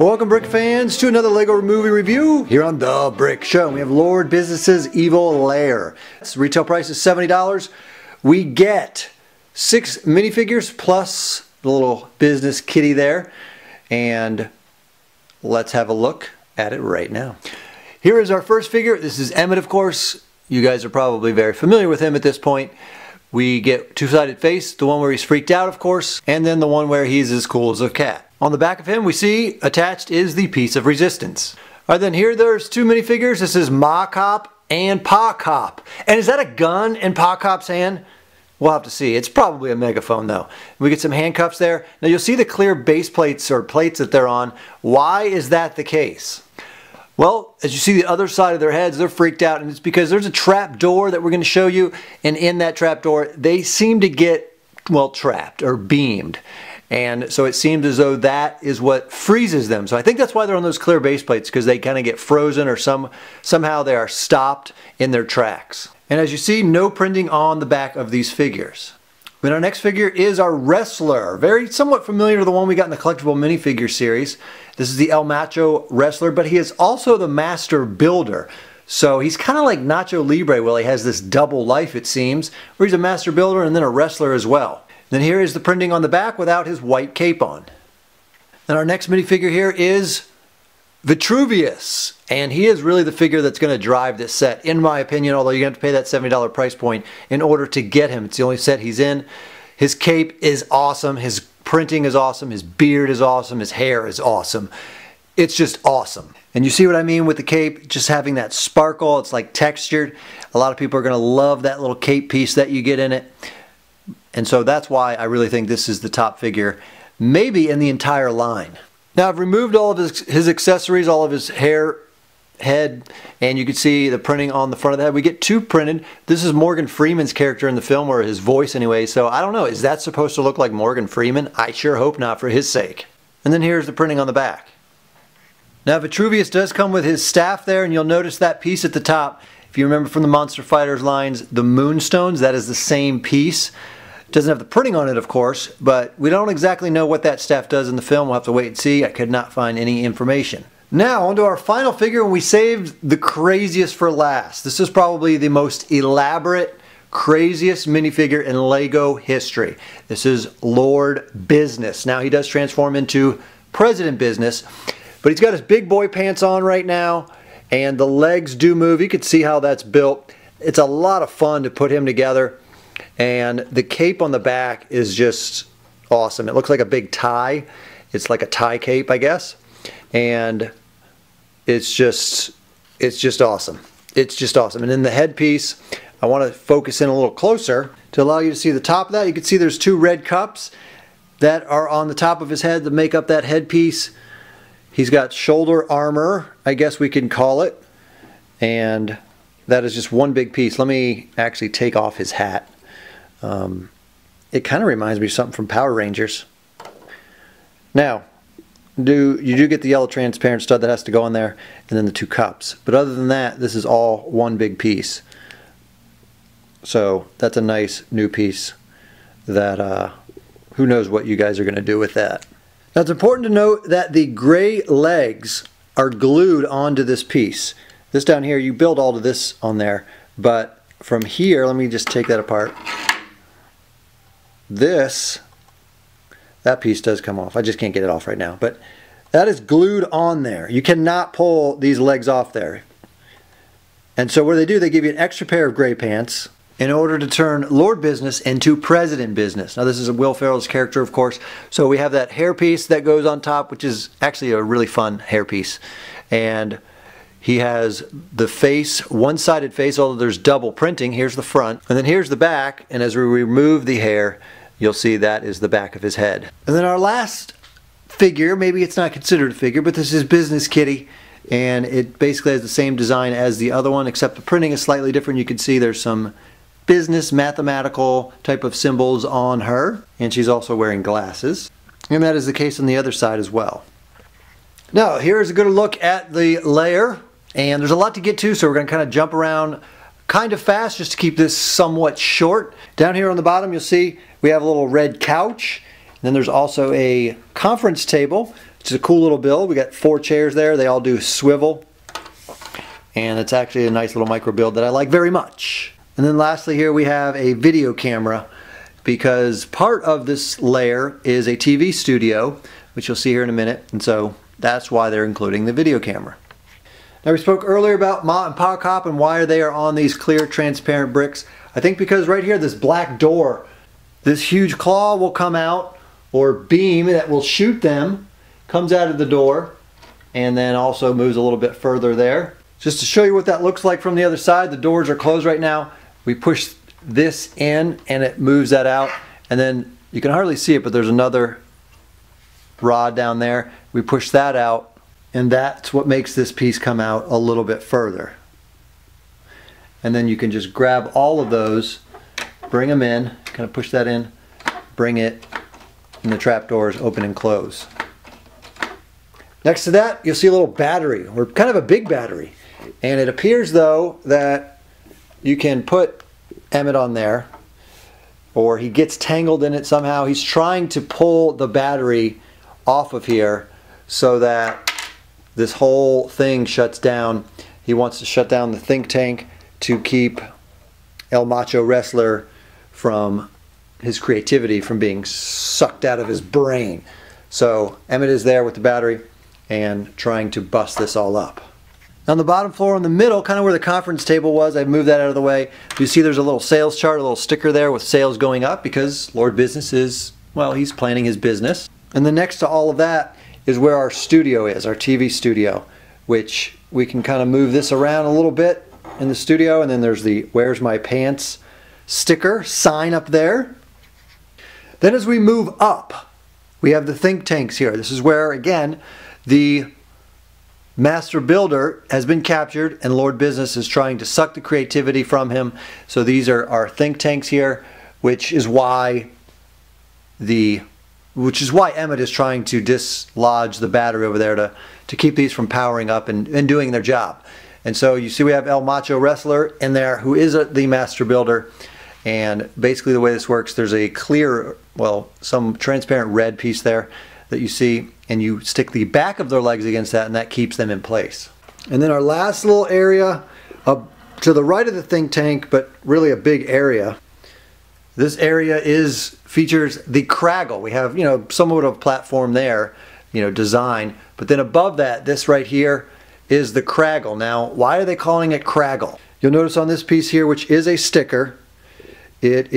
Welcome, Brick fans, to another LEGO movie review here on The Brick Show. We have Lord Business's Evil Lair. Its retail price is $70. We get 6 minifigures plus the little business kitty there. And let's have a look at it right now. Here is our first figure. This is EMMET, of course. You guys are probably very familiar with him at this point. We get two-sided face, the one where he's freaked out, of course, and then the one where he's as cool as a cat. On the back of him, we see attached is the piece of resistance. All right, then here there's 2 minifigures. This is Ma Cop and Pa Cop. And is that a gun in Pa Cop's hand? We'll have to see. It's probably a megaphone, though. We get some handcuffs there. Now you'll see the clear base plates or plates that they're on. Why is that the case? Well, as you see the other side of their heads, they're freaked out, and it's because there's a trap door that we're going to show you, and in that trap door, they seem to get, well, trapped or beamed. And so it seems as though that is what freezes them. So I think that's why they're on those clear base plates, because they kind of get frozen or somehow they are stopped in their tracks. And as you see, no printing on the back of these figures. Then our next figure is our wrestler. Very somewhat familiar to the one we got in the collectible minifigure series. This is the El Macho wrestler, but he is also the master builder. So he's kind of like Nacho Libre. Well, he has this double life, it seems, where he's a master builder and then a wrestler as well. Then here is the printing on the back without his white cape on. Then our next minifigure here is Vitruvius. And he is really the figure that's going to drive this set, in my opinion, although you have to pay that $70 price point in order to get him. It's the only set he's in. His cape is awesome. His printing is awesome. His beard is awesome. His hair is awesome. It's just awesome. And you see what I mean with the cape, just having that sparkle. It's like textured. A lot of people are going to love that little cape piece that you get in it. And so that's why I really think this is the top figure, maybe in the entire line. Now I've removed all of his accessories, all of his hair, head, and you can see the printing on the front of the head. We get 2 printed. This is Morgan Freeman's character in the film, or his voice anyway, so I don't know, is that supposed to look like Morgan Freeman? I sure hope not, for his sake. And then here's the printing on the back. Now Vitruvius does come with his staff there, and you'll notice that piece at the top. If you remember from the Monster Fighters lines, the Moonstones, that is the same piece. Doesn't have the printing on it, of course, but we don't exactly know what that staff does in the film. We'll have to wait and see. I could not find any information. Now, on to our final figure, and we saved the craziest for last. This is probably the most elaborate, craziest minifigure in LEGO history. This is Lord Business. Now, he does transform into President Business, but he's got his big boy pants on right now, and the legs do move. You can see how that's built. It's a lot of fun to put him together. And the cape on the back is just awesome. It looks like a big tie. It's like a tie cape, I guess. And it's just awesome. It's just awesome. And then the headpiece, I want to focus in a little closer to allow you to see the top of that. You can see there's 2 red cups that are on the top of his head to make up that headpiece. He's got shoulder armor, I guess we can call it. And that is just one big piece. Let me actually take off his hat. It kind of reminds me of something from Power Rangers. Now, you do get the yellow transparent stud that has to go in there, and then the 2 cups. But other than that, this is all one big piece. So that's a nice new piece that who knows what you guys are going to do with that. Now it's important to note that the gray legs are glued onto this piece. This down here, you build all of this on there, but from here, let me just take that apart. That piece does come off. I just can't get it off right now, but that is glued on there. You cannot pull these legs off there. And so what do? They give you an extra pair of gray pants in order to turn Lord Business into President Business. Now this is Will Ferrell's character, of course. So we have that hairpiece that goes on top, which is actually a really fun hairpiece. And he has the face, one-sided face, although there's double printing. Here's the front, and then here's the back, and as we remove the hair, you'll see that is the back of his head. And then our last figure, maybe it's not considered a figure, but this is Business Kitty, and it basically has the same design as the other one, except the printing is slightly different. You can see there's some business mathematical type of symbols on her, and she's also wearing glasses. And that is the case on the other side as well. Now, here's a good look at the layer. And there's a lot to get to, so we're going to kind of jump around kind of fast just to keep this somewhat short. Down here on the bottom, you'll see we have a little red couch. And then there's also a conference table which is a cool little build. We got 4 chairs there. They all do swivel. And it's actually a nice little micro build that I like very much. And then lastly here we have a video camera, because part of this layer is a TV studio, which you'll see here in a minute, and so that's why they're including the video camera. Now we spoke earlier about Ma and Pa Cop and why they are on these clear transparent bricks. I think because right here, this black door, this huge claw will come out, or beam that will shoot them, comes out of the door, and then also moves a little bit further there. Just to show you what that looks like from the other side, the doors are closed right now. We push this in and it moves that out, and then you can hardly see it, but there's another rod down there. We push that out, and that's what makes this piece come out a little bit further. And then you can just grab all of those, bring them in, kind of push that in, bring it, and the trap doors open and close. Next to that, you'll see a little battery, or kind of a big battery. And it appears though that you can put Emmett on there, or he gets tangled in it somehow. He's trying to pull the battery off of here so that this whole thing shuts down. He wants to shut down the think tank to keep El Macho Wrestler from his creativity from being sucked out of his brain. So Emmett is there with the battery and trying to bust this all up. On the bottom floor in the middle, kind of where the conference table was, I've moved that out of the way. You see there's a little sales chart, a little sticker there with sales going up, because Lord Business is, well, he's planning his business. And then next to all of that is where our studio is, our TV studio, which we can kind of move this around a little bit in the studio. And then there's the Where's My Pants sticker sign up there. Then as we move up, we have the think tanks here. This is where, again, the Master Builder has been captured and Lord Business is trying to suck the creativity from him. So these are our think tanks here, which is why Emmett is trying to dislodge the battery over there to keep these from powering up and doing their job. And so you see we have El Macho Wrestler in there, who is the Master Builder. And basically the way this works, there's a clear, well, some transparent red piece there that you see, and you stick the back of their legs against that, and that keeps them in place. And then our last little area up to the right of the think tank, but really a big area. This area features the Craggle. We have, somewhat of a platform there, design, but then above that, this right here is the Craggle. Now, why are they calling it Craggle? You'll notice on this piece here, which is a sticker, it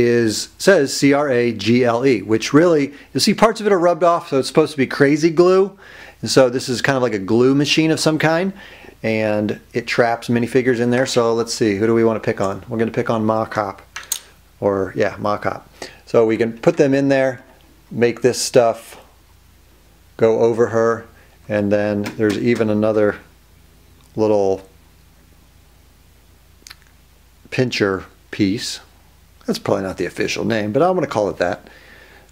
says C-R-A-G-L-E, which really, you'll see parts of it are rubbed off, so it's supposed to be crazy glue. And so this is kind of like a glue machine of some kind, and it traps minifigures in there. So let's see, who do we want to pick on? We're going to pick on Ma Cop, Ma Cop. So we can put them in there, make this stuff go over her, and then there's even another little pincher piece. That's probably not the official name, but I'm going to call it that.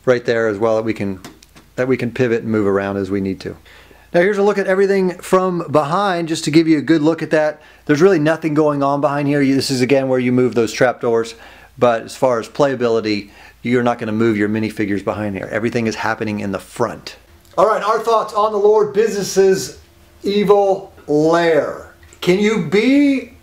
Right there as well, that we can pivot and move around as we need to. Now here's a look at everything from behind, just to give you a good look at that. There's really nothing going on behind here. This is again where you move those trapdoors, but as far as playability, you're not going to move your minifigures behind here. Everything is happening in the front. All right, our thoughts on the Lord Business's evil lair. Can you be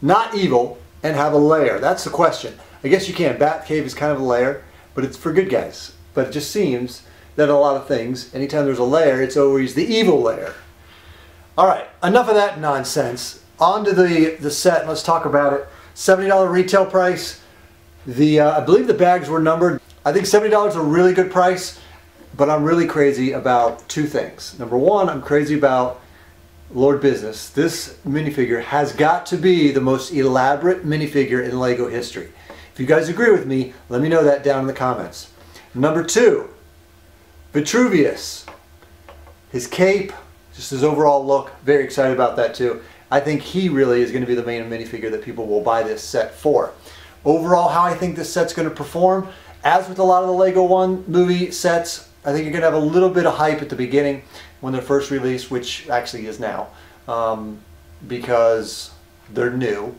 not evil and have a lair? That's the question. I guess you can. Batcave is kind of a lair, but it's for good guys. But it just seems that a lot of things, anytime there's a lair, it's always the evil lair. All right, enough of that nonsense. On to the set, and let's talk about it. $70 retail price. I believe the bags were numbered. I think $70 is a really good price, but I'm really crazy about 2 things. Number one, I'm crazy about Lord Business. This minifigure has got to be the most elaborate minifigure in LEGO history. If you guys agree with me, let me know that down in the comments. Number 2, Vitruvius. His cape, just his overall look, very excited about that too. I think he really is going to be the main minifigure that people will buy this set for. Overall, how I think this set's going to perform, as with a lot of the LEGO One movie sets, I think you're going to have a little bit of hype at the beginning when they're first released, which actually is now, because they're new.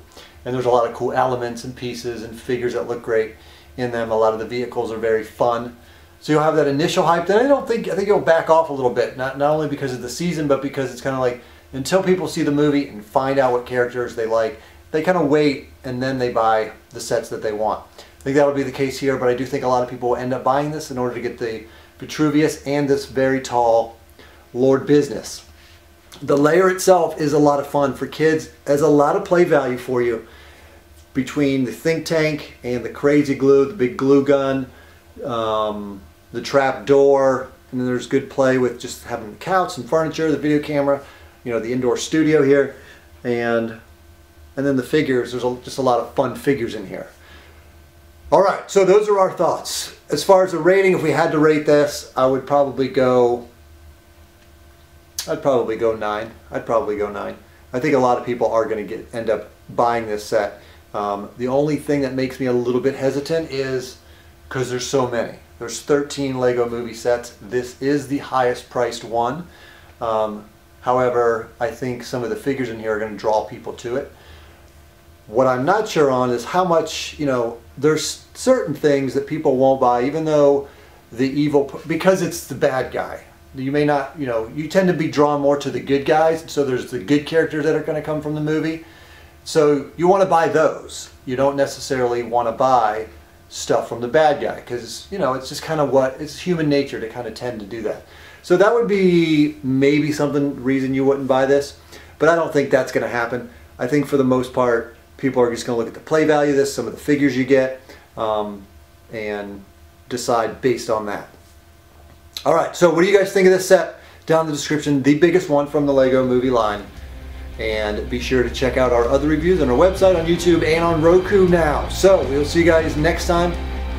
And there's a lot of cool elements and pieces and figures that look great in them. A lot of the vehicles are very fun. So you'll have that initial hype. Then I think it'll back off a little bit, not only because of the season, but because it's kind of like until people see the movie and find out what characters they like, they kind of wait and then they buy the sets that they want. I think that would be the case here, but I do think a lot of people will end up buying this in order to get the Vitruvius and this very tall Lord Business. The layer itself is a lot of fun for kids, has a lot of play value for you between the think tank and the crazy glue, the big glue gun, the trap door, and then there's good play with just having the couch and furniture, the video camera, you know, the indoor studio here, and then the figures. There's just a lot of fun figures in here. All right, so those are our thoughts. As far as the rating, if we had to rate this, I'd probably go 9. I'd probably go 9. I think a lot of people are going to end up buying this set. The only thing that makes me a little bit hesitant is because there's so many. There's 13 Lego movie sets. This is the highest priced one. However, I think some of the figures in here are going to draw people to it. What I'm not sure on is how much, you know, there's certain things that people won't buy, even though the evil, because it's the bad guy. You may not, you know, you tend to be drawn more to the good guys, so there's the good characters that are going to come from the movie. So you want to buy those. You don't necessarily want to buy stuff from the bad guy, because, you know, it's just kind of it's human nature to kind of tend to do that. So that would be maybe reason you wouldn't buy this, but I don't think that's going to happen. I think for the most part, people are just going to look at the play value of this, some of the figures you get, and decide based on that. All right, so what do you guys think of this set? Down in the description, the biggest one from the Lego movie line. And be sure to check out our other reviews on our website, on YouTube, and on Roku now. So we'll see you guys next time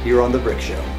here on The Brick Show.